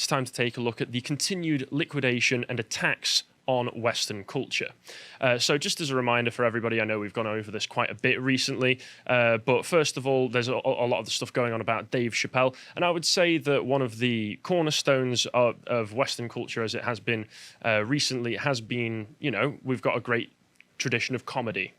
it's time to take a look at the continued liquidation and attacks on Western culture. So just as a reminder for everybody, I know we've gone over this quite a bit recently, but first of all, there's a lot of the stuff going on about Dave Chappelle, and I would say that one of the cornerstones of Western culture, as it has been recently, has been, we've got a great tradition of comedy,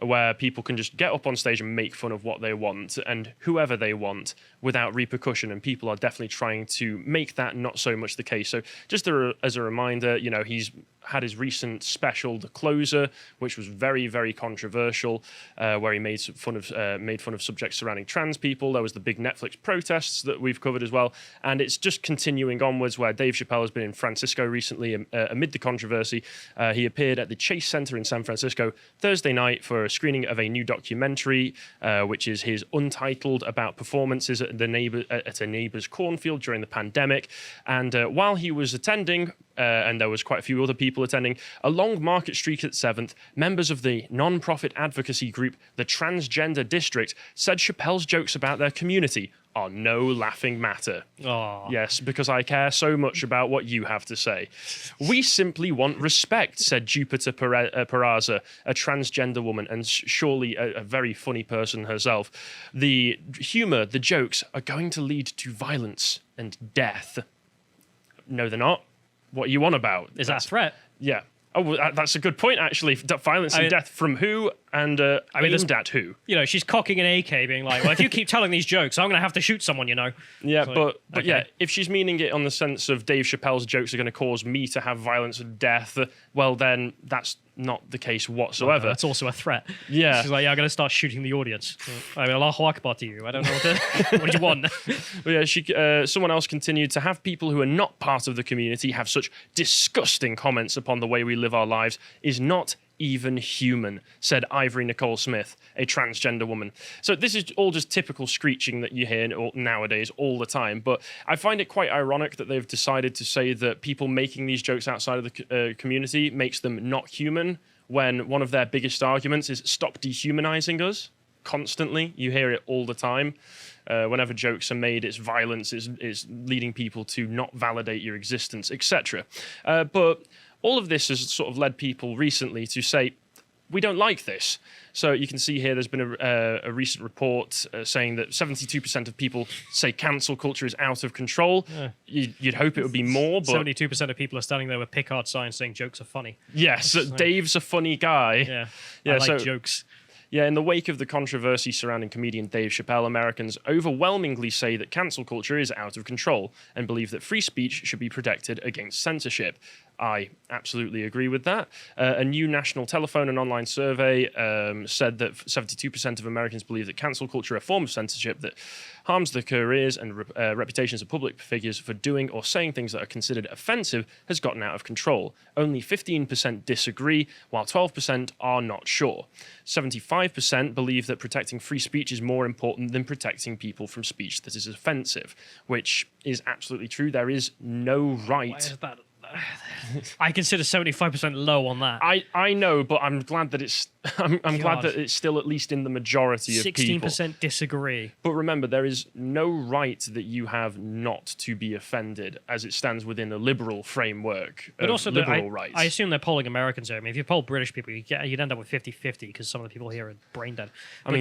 where people can just get up on stage and make fun of what they want and whoever they want without repercussion. And people are definitely trying to make that not so much the case. So just as a reminder, he's had his recent special, The Closer, which was very, very controversial, where he made fun of subjects surrounding trans people. There was the big Netflix protests that we've covered as well. And it's just continuing onwards, where Dave Chappelle has been in Francisco recently amid the controversy. He appeared at the Chase Center in San Francisco Thursday night for a screening of a new documentary, which is his Untitled, about performances at a neighbor's cornfield during the pandemic. And while he was attending, and there was quite a few other people attending, along Market Street at 7th, members of the non-profit advocacy group, the Transgender District, said Chappelle's jokes about their community are no laughing matter. Aww. Yes, because I care so much about what you have to say. We simply want respect, said Jupiter Peraza, a transgender woman and surely a very funny person herself. The humor, the jokes, are going to lead to violence and death. No, they're not. What are you on about? Is that a threat? Yeah. Oh, well, that's a good point, actually. Violence and death from who and aimed at who? She's cocking an AK, being like, well, if you keep telling these jokes, I'm going to have to shoot someone, Yeah, so, but yeah, if she's meaning it on the sense of Dave Chappelle's jokes are going to cause me to have violence and death, well, then that's not the case whatsoever. That's also a threat. Yeah. She's like, I'm going to start shooting the audience. I mean, Allahu Akbar to you. I don't know what do you want? But yeah, someone else continued, to have people who are not part of the community have such disgusting comments upon the way we live our lives is not even human, said Ivory Nicole Smith, a transgender woman. So this is all just typical screeching that you hear nowadays all the time. But I find it quite ironic that they've decided to say that people making these jokes outside of the community makes them not human, when one of their biggest arguments is stop dehumanizing us. Constantly, you hear it all the time. Whenever jokes are made, it's violence, it's leading people to not validate your existence, etc. But all of this has sort of led people recently to say, we don't like this. So you can see here there's been a recent report saying that 72% of people say cancel culture is out of control. Yeah. You'd hope it would be more, but 72% of people are standing there with Picard signs saying jokes are funny. Yes, Dave's a funny guy. Yeah, I like jokes. Yeah, in the wake of the controversy surrounding comedian Dave Chappelle, Americans overwhelmingly say that cancel culture is out of control and believe that free speech should be protected against censorship. I absolutely agree with that. A new national telephone and online survey said that 72% of Americans believe that cancel culture, a form of censorship that harms the careers and reputations of public figures for doing or saying things that are considered offensive, has gotten out of control. Only 15% disagree, while 12% are not sure. 75% believe that protecting free speech is more important than protecting people from speech that is offensive, which is absolutely true. There is no right. Why is that? I consider 75% low on that. I know, but I'm glad that it's I'm glad that it's still at least in the majority of people. 16% disagree. But remember, there is no right that you have not to be offended as it stands within a liberal framework of liberal rights. I assume they're polling Americans here. I mean, if you poll British people, you'd end up with 50-50 because some of the people here are brain dead.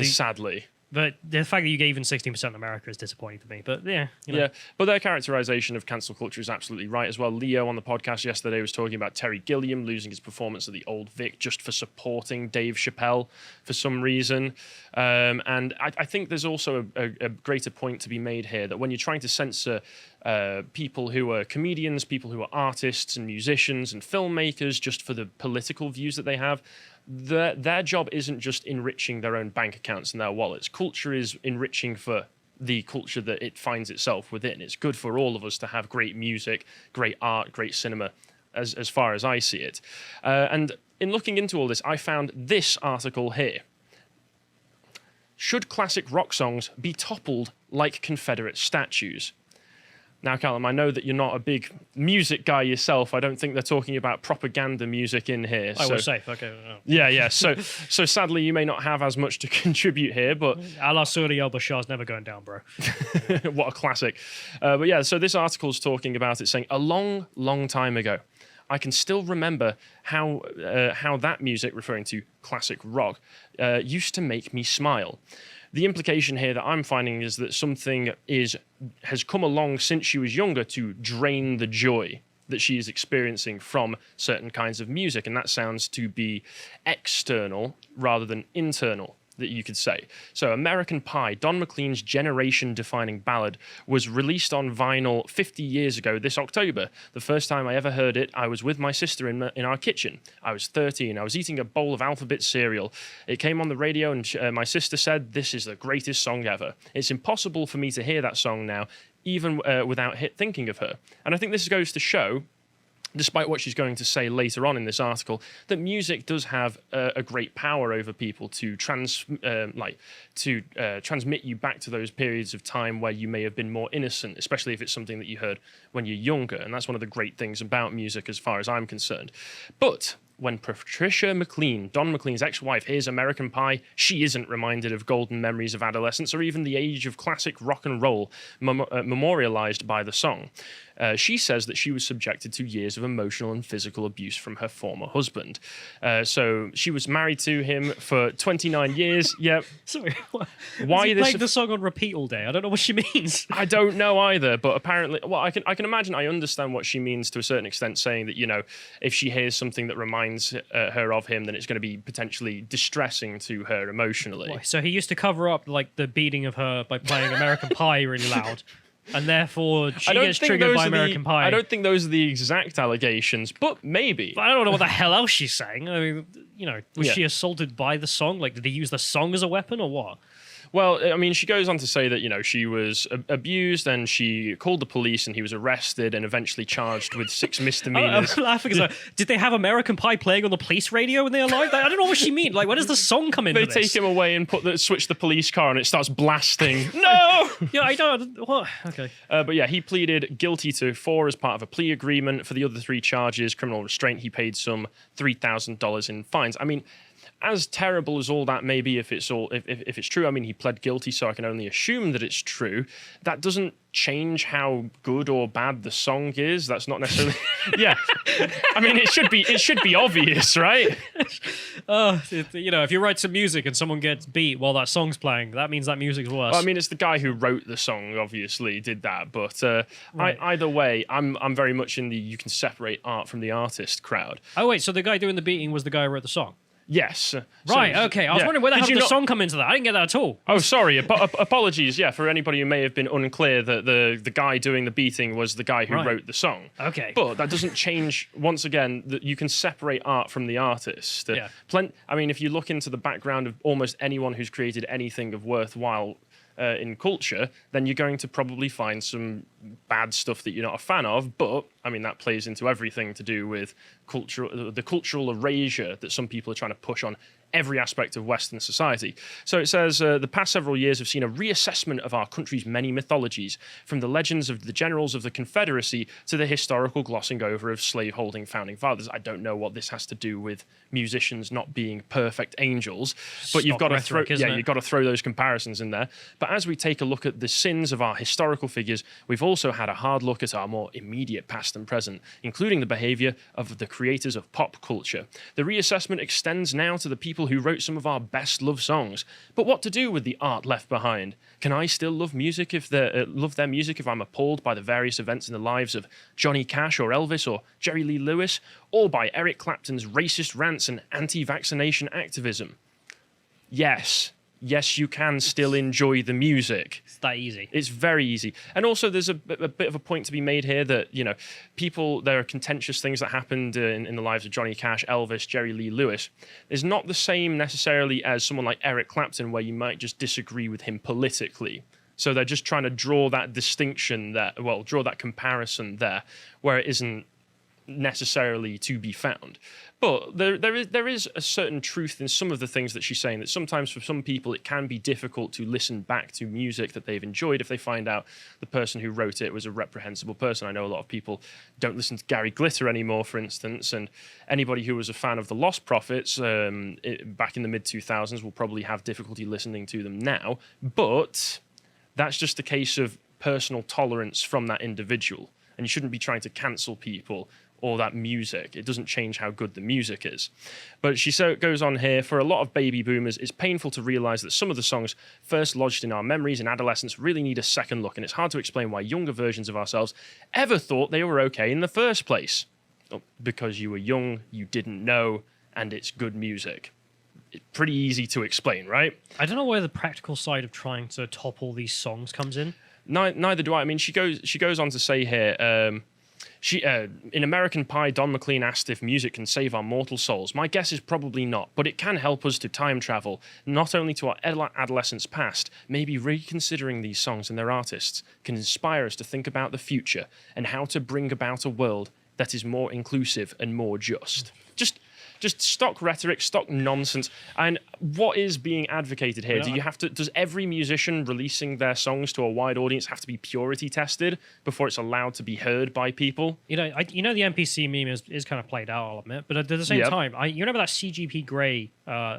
Sadly. But the fact that you gave even 16% in America is disappointing to me. But yeah. Yeah, but their characterization of cancel culture is absolutely right as well. Leo on the podcast yesterday was talking about Terry Gilliam losing his performance at the Old Vic just for supporting Dave Chappelle for some reason. And I think there's also a greater point to be made here that when you're trying to censor people who are comedians, people who are artists and musicians and filmmakers just for the political views that they have, their job isn't just enriching their own bank accounts and their wallets. Culture is enriching for the culture that it finds itself within. It's good for all of us to have great music, great art, great cinema, as far as I see it. And in looking into all this, I found this article here. Should classic rock songs be toppled like Confederate statues? Now, Callum, I know that you're not a big music guy yourself. I don't think they're talking about propaganda music in here. Oh, we're safe. Okay. No. Yeah. So sadly, you may not have as much to contribute here, but Allah Suri El Bashar's never going down, bro. what a classic. But yeah, so this article's talking about it, saying a long, long time ago, I can still remember how that music, referring to classic rock, used to make me smile. The implication here that I'm finding is that something has come along since she was younger to drain the joy that she is experiencing from certain kinds of music, and that sounds to be external rather than internal, that you could say. So American Pie, Don McLean's generation-defining ballad, was released on vinyl 50 years ago this October. The first time I ever heard it, I was with my sister in our kitchen. I was 13. I was eating a bowl of alphabet cereal. It came on the radio, and my sister said, "This is the greatest song ever." It's impossible for me to hear that song now, even without thinking of her. And I think this goes to show, despite what she's going to say later on in this article, that music does have a great power over people to transmit you back to those periods of time where you may have been more innocent, especially if it's something that you heard when you're younger. And that's one of the great things about music as far as I'm concerned. But when Patricia McLean, Don McLean's ex-wife, hears American Pie, she isn't reminded of golden memories of adolescence or even the age of classic rock and roll memorialized by the song. She says that she was subjected to years of emotional and physical abuse from her former husband. So she was married to him for 29 years. Yep. Sorry, why he this? playing the song on repeat all day? I don't know what she means. I don't know either, but apparently, well, I can imagine. I understand what she means to a certain extent, saying that, you know, if she hears something that reminds her of him, then it's going to be potentially distressing to her emotionally. So he used to cover up like the beating of her by playing American Pie really loud. And therefore, she gets triggered by American Pie. I don't think those are the exact allegations, but maybe. But I don't know what the hell else she's saying. I mean, you know, was she assaulted by the song? Like, did they use the song as a weapon or what? Well, I mean, she goes on to say that, you know, she was abused and she called the police and he was arrested and eventually charged with 6 misdemeanors. I'm laughing. Did they have American Pie playing on the police radio when they arrived? I don't know what she means. Like, where does the song come into this? They take him away and switch the police car and it starts blasting. No! Yeah, I don't... What? Okay. But yeah, he pleaded guilty to 4 as part of a plea agreement. For the other 3 charges, criminal restraint, he paid some $3,000 in fines. I mean, as terrible as all that may be, if it's true, I mean, he pled guilty, so I can only assume that it's true. That doesn't change how good or bad the song is. That's not necessarily. Yeah, I mean, it should be obvious, right? You know, if you write some music and someone gets beat while that song's playing, that means that music's worse. Well, I mean, it's the guy who wrote the song, obviously, did that. But right. Either way, I'm very much in the you can separate art from the artist crowd. Oh wait, so the guy doing the beating was the guy who wrote the song? Yes. Right, okay. I was wondering where the hell did the song come into that? I didn't get that at all. Oh, sorry. Apologies, yeah, for anybody who may have been unclear that the guy doing the beating was the guy who wrote the song. Okay. But that doesn't change, once again, that you can separate art from the artist. Yeah. I mean, if you look into the background of almost anyone who's created anything of worthwhile in culture, then you're going to probably find some bad stuff that you're not a fan of. But I mean, that plays into everything to do with the cultural erasure that some people are trying to push on every aspect of Western society. So it says, the past several years have seen a reassessment of our country's many mythologies, from the legends of the generals of the Confederacy to the historical glossing over of slave-holding founding fathers. I don't know what this has to do with musicians not being perfect angels, but you've got to throw those comparisons in there. But as we take a look at the sins of our historical figures, we've also had a hard look at our more immediate past and present, including the behavior of the creators of pop culture. The reassessment extends now to the people who wrote some of our best love songs. But what to do with the art left behind? Can I still love music if love their music if I'm appalled by the various events in the lives of Johnny Cash or Elvis or Jerry Lee Lewis, or by Eric Clapton's racist rants and anti-vaccination activism? Yes, you can still enjoy the music. It's that easy. It's very easy. And also there's a bit of a point to be made here that, you know, there are contentious things that happened in the lives of Johnny Cash, Elvis, Jerry Lee Lewis. It's not the same necessarily as someone like Eric Clapton, where you might just disagree with him politically. So they're just trying to draw that distinction there, draw that comparison there, where it isn't necessarily to be found. But there is a certain truth in some of the things that she's saying, that sometimes for some people it can be difficult to listen back to music that they've enjoyed if they find out the person who wrote it was a reprehensible person. I know a lot of people don't listen to Gary Glitter anymore, for instance, and anybody who was a fan of the Lost Prophets back in the mid-2000s will probably have difficulty listening to them now. But that's just a case of personal tolerance from that individual, and you shouldn't be trying to cancel people or that music. It doesn't change how good the music is. But she goes on here, for a lot of baby boomers, it's painful to realize that some of the songs first lodged in our memories in adolescence really need a second look, and it's hard to explain why younger versions of ourselves ever thought they were okay in the first place. Well, because you were young, you didn't know, and it's good music. It's pretty easy to explain, right? I don't know where the practical side of trying to top all these songs comes in. Neither do I. I mean, she goes on to say here, in American Pie, Don McLean asked if music can save our mortal souls. My guess is probably not, but it can help us to time travel, not only to our adolescence past. Maybe reconsidering these songs and their artists can inspire us to think about the future and how to bring about a world that is more inclusive and more just. Just stock rhetoric, stock nonsense. And what is being advocated here? Does every musician releasing their songs to a wide audience have to be purity tested before it's allowed to be heard by people? The NPC meme is kind of played out, I'll admit. But at the same time, you remember that CGP Grey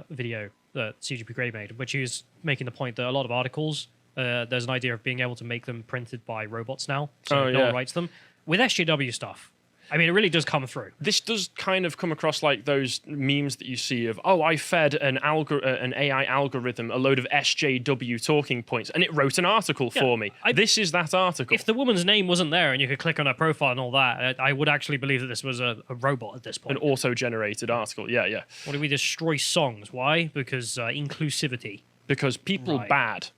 video that CGP Grey made, which he was making the point that a lot of articles, there's an idea of being able to make them printed by robots now, so no one writes them. With SJW stuff, I mean, it really does come through. This does kind of come across like those memes that you see of, I fed an AI algorithm a load of SJW talking points, and it wrote an article for me. This is that article. If the woman's name wasn't there and you could click on her profile and all that, I would actually believe that this was a robot at this point. An auto-generated article, yeah. Why do we destroy songs? Why? Because inclusivity. Because people bad.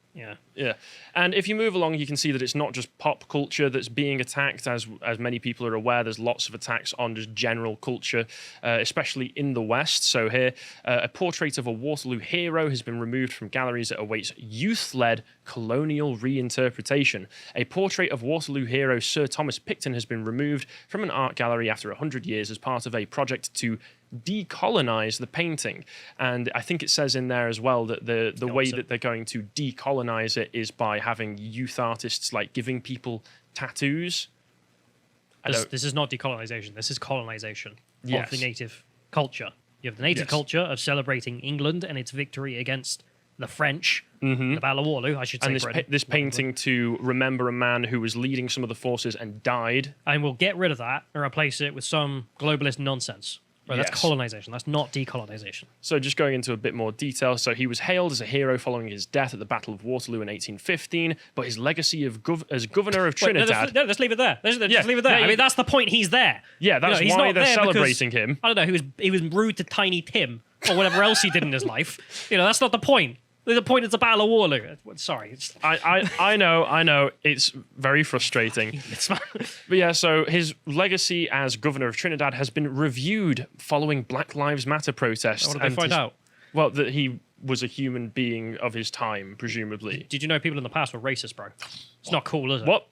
Yeah. And if you move along, you can see that it's not just pop culture that's being attacked. As many people are aware, there's lots of attacks on just general culture, especially in the West. So here, a portrait of a Waterloo hero has been removed from galleries that awaits youth-led colonial reinterpretation. A portrait of Waterloo hero Sir Thomas Picton has been removed from an art gallery after 100 years as part of a project to decolonize the painting. And I think it says in there as well that the way that they're going to decolonize it is by having youth artists like giving people tattoos. This is not decolonization. This is colonization of the native culture. You have the native culture of celebrating England and its victory against the French, the Battle of Waterloo, I should say. And this painting to remember a man who was leading some of the forces and died. And we'll get rid of that and replace it with some globalist nonsense. Right, that's colonization. That's not decolonization. So just going into a bit more detail. So he was hailed as a hero following his death at the Battle of Waterloo in 1815, but his legacy as governor of Trinidad... Let's leave it there. Let's leave it there. I mean, that's the point. He's there. Yeah, that's why they're celebrating him. I don't know, he was rude to Tiny Tim or whatever else he did in his life. That's not the point. The point is the Battle of Waterloo. Sorry. I know. It's very frustrating. But yeah, so his legacy as governor of Trinidad has been reviewed following Black Lives Matter protests. What did they find out? Well, that he was a human being of his time, presumably. Did you know people in the past were racist, bro? It's not cool, is it? What?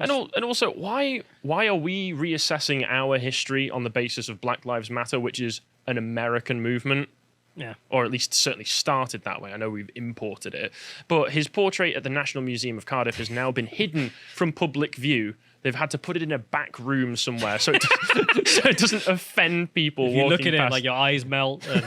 And also, why are we reassessing our history on the basis of Black Lives Matter, which is an American movement? Yeah. Or at least certainly started that way. I know we've imported it. But his portrait at the National Museum of Cardiff has now been hidden from public view. They've had to put it in a back room somewhere so it doesn't offend people walking past. You look at it, like your eyes melt and,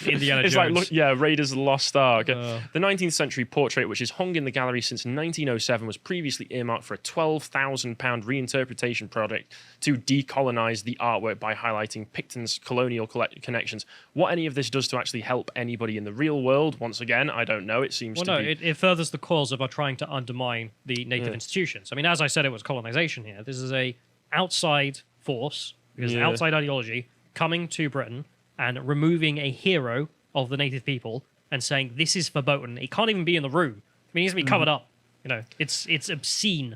Indiana Jones. It's like, Raiders of the Lost Ark. The 19th century portrait, which is hung in the gallery since 1907, was previously earmarked for a £12,000 reinterpretation project to decolonize the artwork by highlighting Picton's colonial connections. What any of this does to actually help anybody in the real world, once again, I don't know. It seems it furthers the cause of our trying to undermine the native institutions. I mean, as I said, it was colonization here. This is a outside force, because an outside ideology coming to Britain and removing a hero of the native people and saying this is verboten. It can't even be in the room. I mean, it needs to be covered up. It's obscene.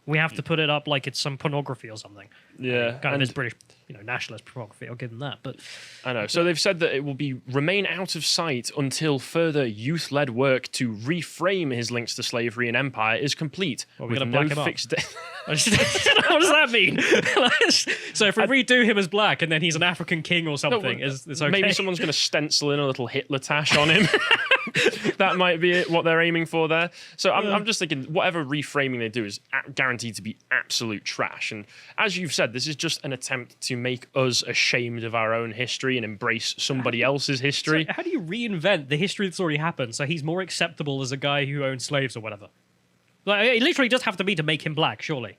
We have to put it up like it's some pornography or something. Yeah, kind of is British, nationalist pornography. I'll give them that. But I know. So they've said that it will remain out of sight until further youth-led work to reframe his links to slavery and empire is complete. Well, we're going to black him up. What does that mean? So if we redo him as black and then he's an African king or something, it's okay. Maybe someone's going to stencil in a little Hitler tash on him. That might be it, what they're aiming for there. So I'm just thinking, whatever reframing they do is guaranteed to be absolute trash. And as you've said, this is just an attempt to make us ashamed of our own history and embrace somebody else's history. So how do you reinvent the history that's already happened so he's more acceptable as a guy who owned slaves or whatever? Like, it literally does have to be to make him black, surely.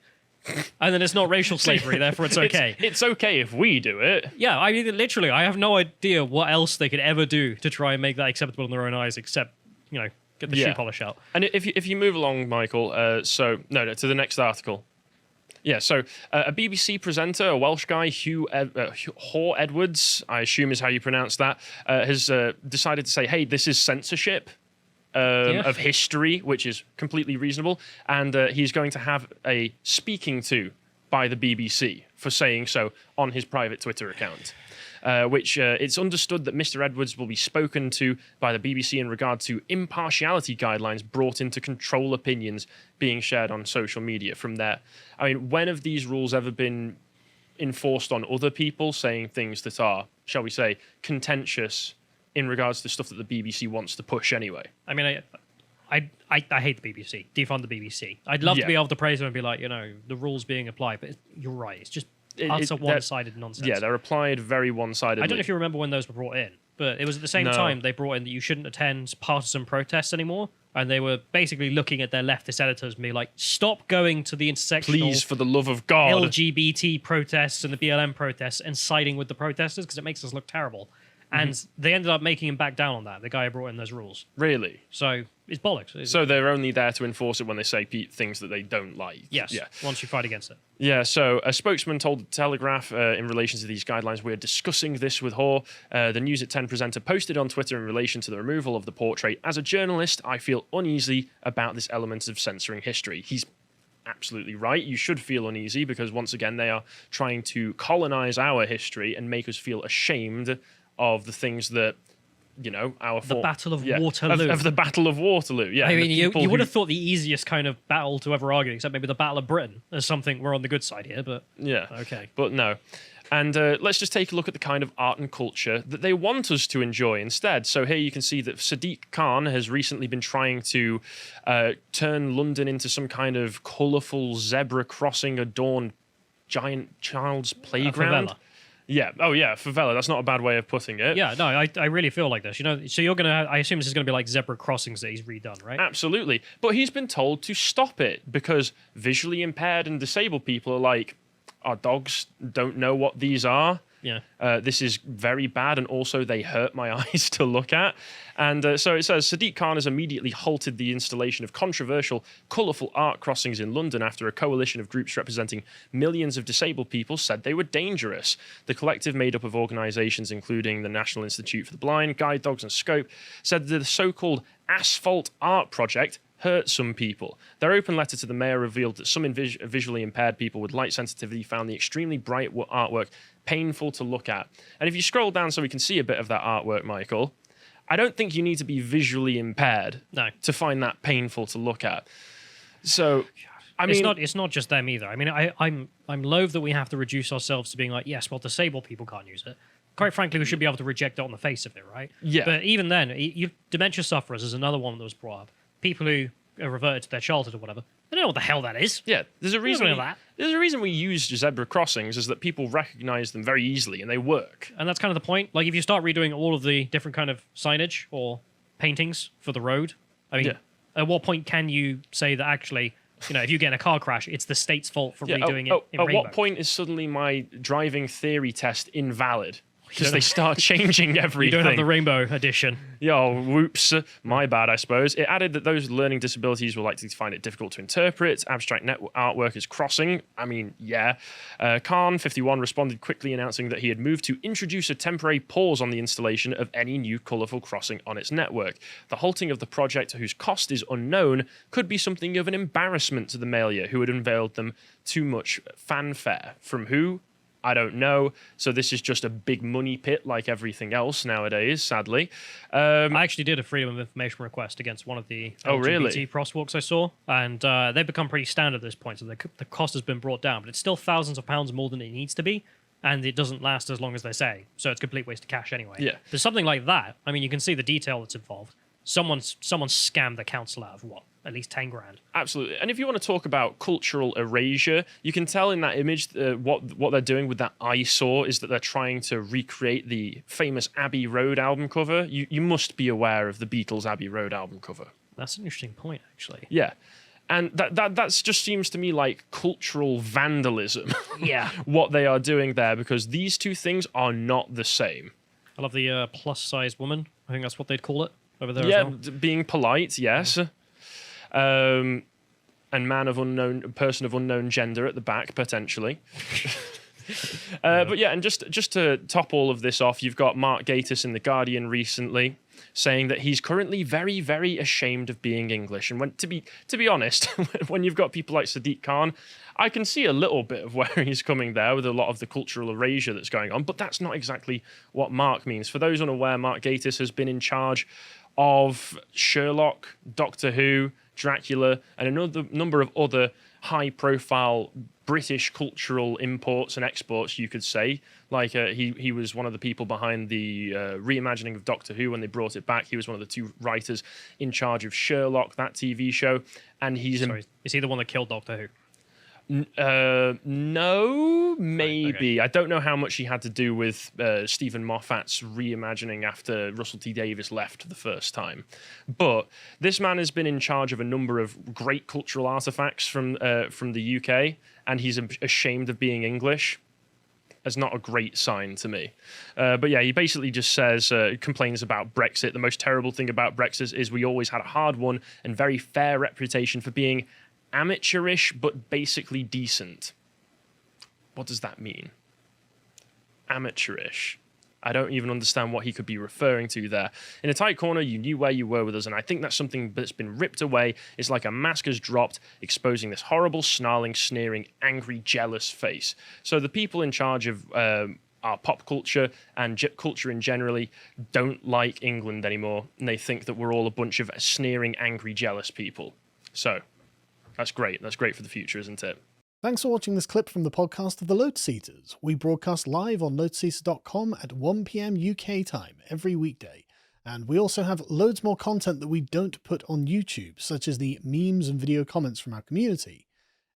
And then it's not racial slavery, therefore it's okay. It's okay if we do it. Yeah, I mean, literally, I have no idea what else they could ever do to try and make that acceptable in their own eyes, except, get the shoe polish out. And if you move along, Michael, to the next article. Yeah, so a BBC presenter, a Welsh guy, Haw Edwards, I assume is how you pronounce that, has decided to say, hey, this is censorship. Of history, which is completely reasonable, and he's going to have a speaking to by the BBC for saying so on his private Twitter account, which it's understood that Mr. Edwards will be spoken to by the BBC in regard to impartiality guidelines brought in to control opinions being shared on social media from there. I mean, when have these rules ever been enforced on other people saying things that are, shall we say, contentious in regards to stuff that the BBC wants to push anyway? I mean, I hate the BBC. Defund the BBC. I'd love to be able to praise them and be like, the rules being applied, but you're right. It's just utter one-sided nonsense. Yeah, they're applied very one-sidedly. I don't know if you remember when those were brought in, but it was at the same time they brought in that you shouldn't attend partisan protests anymore, and they were basically looking at their leftist editors and be like, stop going to the intersectional... Please, for the love of God. LGBT protests and the BLM protests and siding with the protesters because it makes us look terrible. And they ended up making him back down on that, the guy who brought in those rules. Really? So it's bollocks. So they're only there to enforce it when they say things that they don't like. Yes, once you fight against it. Yeah, so a spokesman told The Telegraph in relation to these guidelines, we're discussing this with Haw. The News at 10 presenter posted on Twitter in relation to the removal of the portrait. As a journalist, I feel uneasy about this element of censoring history. He's absolutely right. You should feel uneasy because, once again, they are trying to colonize our history and make us feel ashamed of the things that, the Battle of Waterloo. Of the Battle of Waterloo, yeah. I mean, you would have thought the easiest kind of battle to ever argue, except maybe the Battle of Britain, as something we're on the good side here, but... Yeah. Okay. But no. And let's just take a look at the kind of art and culture that they want us to enjoy instead. So here you can see that Sadiq Khan has recently been trying to turn London into some kind of colourful zebra crossing adorned giant child's playground. Yeah. Oh, yeah. Favela. That's not a bad way of putting it. Yeah. No, I really feel like this. So you're going to... I assume this is going to be like zebra crossings that he's redone, right? Absolutely. But he's been told to stop it because visually impaired and disabled people are like, our dogs don't know what these are. Yeah. This is very bad, and also they hurt my eyes to look at. And so it says, Sadiq Khan has immediately halted the installation of controversial, colourful art crossings in London after a coalition of groups representing millions of disabled people said they were dangerous. The collective, made up of organisations including the National Institute for the Blind, Guide Dogs and Scope, said that the so-called Asphalt Art Project hurt some people. Their open letter to the mayor revealed that some visually impaired people with light sensitivity found the extremely bright artwork painful to look at. And if you scroll down so we can see a bit of that artwork, Michael, I don't think you need to be visually impaired to find that painful to look at. So, I mean... It's not just them either. I mean, I'm loath that we have to reduce ourselves to being like, yes, well, disabled people can't use it. Quite frankly, we should be able to reject it on the face of it, right? Yeah. But even then, dementia sufferers is another one that was brought up. People who are reverted to their childhood or whatever. They don't know what the hell that is. Yeah, there's a reason. There's a reason we use zebra crossings is that people recognise them very easily and they work. And that's kind of the point. Like if you start redoing all of the different kind of signage or paintings for the road, I mean, at what point can you say that actually, if you get in a car crash, it's the state's fault for redoing it in At rainbow? what point is suddenly my driving theory test invalid? Because they start changing everything. You don't have the rainbow edition. Yeah, whoops. My bad, I suppose. It added that those with learning disabilities will likely find it difficult to interpret. Abstract artwork is crossing. I mean, yeah. Khan, 51, responded quickly, announcing that he had moved to introduce a temporary pause on the installation of any new colourful crossing on its network. The halting of the project, whose cost is unknown, could be something of an embarrassment to the mayor, who had unveiled them too much fanfare. From who? I don't know. So this is just a big money pit like everything else nowadays, sadly. I actually did a freedom of information request against one of the LGBT crosswalks I saw, and they've become pretty standard at this point, so the cost has been brought down, but it's still thousands of pounds more than it needs to be, and it doesn't last as long as they say, so it's a complete waste of cash anyway. Yeah. There's something like that. I mean, you can see the detail that's involved. Someone scammed the council out of what? At least 10 grand. Absolutely. And if you want to talk about cultural erasure, you can tell in that image what they're doing with that eyesore is that they're trying to recreate the famous Abbey Road album cover. You must be aware of the Beatles' Abbey Road album cover. That's an interesting point, actually. Yeah. And that's just seems to me like cultural vandalism. Yeah. What they are doing there, because these two things are not the same. I love the plus-sized woman. I think that's what they'd call it over there Yeah, as well. being polite, yes. And person of unknown gender at the back, potentially. But yeah, and just to top all of this off, you've got Mark Gatiss in The Guardian recently saying that he's currently very, very ashamed of being English. And when to be honest, when you've got people like Sadiq Khan, I can see a little bit of where he's coming there with a lot of the cultural erasure that's going on, but that's not exactly what Mark means. For those unaware, Mark Gatiss has been in charge of Sherlock, Doctor Who, Dracula, and another number of other high-profile British cultural imports and exports, you could say. Like he was one of the people behind the reimagining of Doctor Who when they brought it back. He was one of the two writers in charge of Sherlock, that TV show, and he's is he the one that killed Doctor Who? No, maybe. Okay. I don't know how much he had to do with Stephen Moffat's reimagining after Russell T Davies left the first time. But this man has been in charge of a number of great cultural artifacts from the UK, and he's ashamed of being English. That's not a great sign to me. But yeah, he basically just says, complains about Brexit. The most terrible thing about Brexit is we always had a hard-won and very fair reputation for being amateurish but basically decent. What does that mean? Amateurish. I don't even understand what he could be referring to there. In a tight corner, you knew where you were with us, and I think that's something that's been ripped away. It's like a mask has dropped, exposing this horrible, snarling, sneering, angry, jealous face. So the people in charge of our pop culture and culture in generally don't like England anymore, and they think that we're all a bunch of sneering, angry, jealous people. So that's great. That's great for the future, isn't it? Thanks for watching this clip from the podcast of the Lotus Eaters. We broadcast live on lotuseaters.com at 1 PM UK time every weekday. And we also have loads more content that we don't put on YouTube, such as the memes and video comments from our community.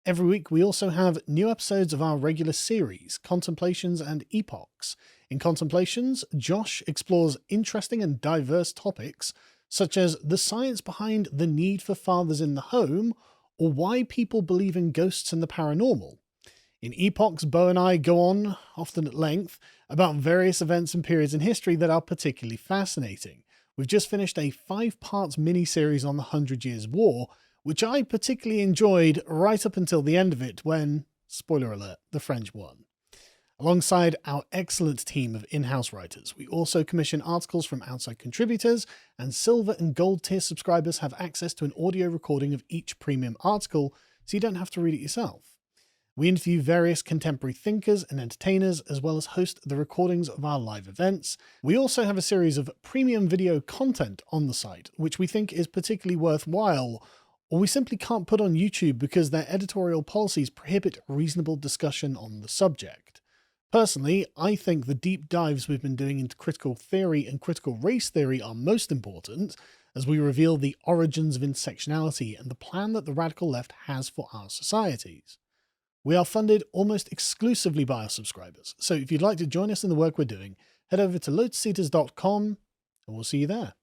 Every week we also have new episodes of our regular series, Contemplations and Epochs. In Contemplations, Josh explores interesting and diverse topics, such as the science behind the need for fathers in the home, or why people believe in ghosts and the paranormal. In Epochs, Bo and I go on, often at length, about various events and periods in history that are particularly fascinating. We've just finished a 5-part mini-series on the 100 Years' War, which I particularly enjoyed right up until the end of it when, spoiler alert, the French won. Alongside our excellent team of in-house writers, we also commission articles from outside contributors, and silver and gold tier subscribers have access to an audio recording of each premium article, so you don't have to read it yourself. We interview various contemporary thinkers and entertainers, as well as host the recordings of our live events. We also have a series of premium video content on the site, which we think is particularly worthwhile, or we simply can't put on YouTube because their editorial policies prohibit reasonable discussion on the subject. Personally, I think the deep dives we've been doing into critical theory and critical race theory are most important, as we reveal the origins of intersectionality and the plan that the radical left has for our societies. We are funded almost exclusively by our subscribers, so if you'd like to join us in the work we're doing, head over to lotuseaters.com and we'll see you there.